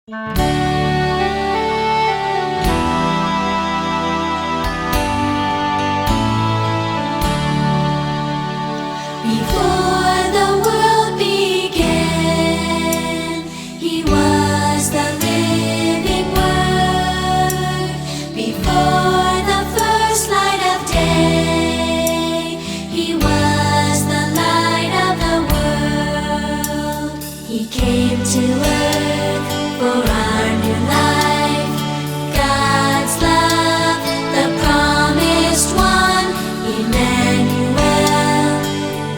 Before the world began, He was the living Word. Before the first light of day, He was the light of the world. He came to earth for our new life. God's love, the promised one, Emmanuel,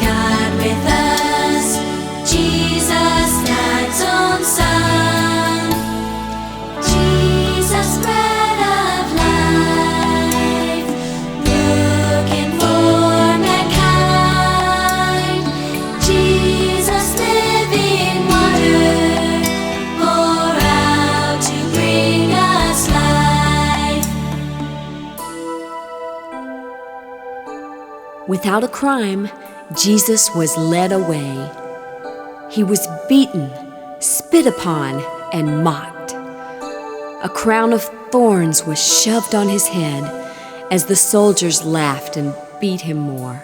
God with us, Jesus, God's own Son. Jesus, bread of life, looking for mankind. Jesus, living water, pour out to bring us life. Without a crime, Jesus was led away. He was beaten, spit upon, and mocked. A crown of thorns was shoved on his head as the soldiers laughed and beat him more.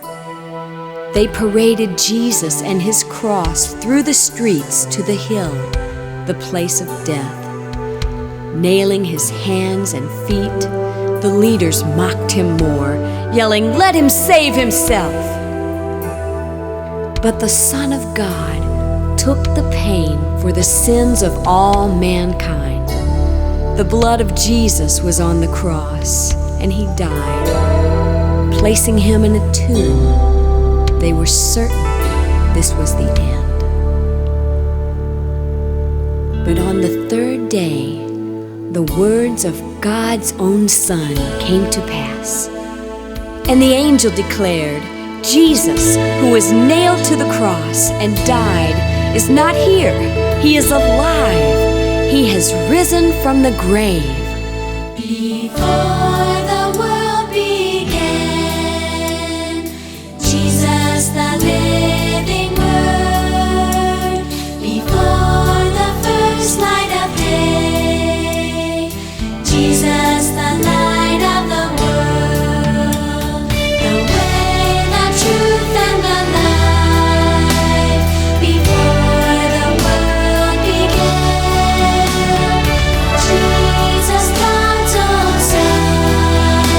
They paraded Jesus and his cross through the streets to the hill, the place of death. Nailing his hands and feet, the leaders mocked him more, yelling, "Let him save himself!" But the Son of God took the pain for the sins of all mankind. The blood of Jesus was on the cross, and he died. Placing him in a tomb, they were certain this was the end. But on the third day, the words of God's own Son came to pass. And the angel declared, "Jesus, who was nailed to the cross and died, is not here. He is alive. He has risen from the grave." Before the world began, Jesus, the living Word. Before the first light of day, Jesus, the light of the world. The way, the truth, and the life. Before the world began, Jesus, God's own Son.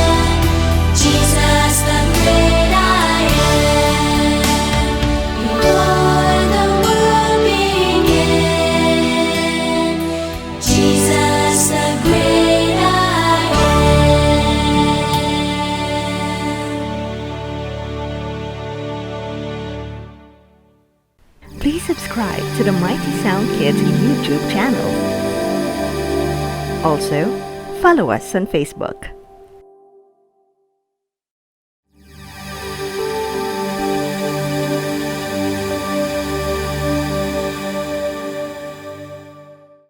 Jesus, the great I am. Before the world began, Jesus, the great I am. Please subscribe to the Mighty Sound Kids YouTube channel. Also, follow us on Facebook.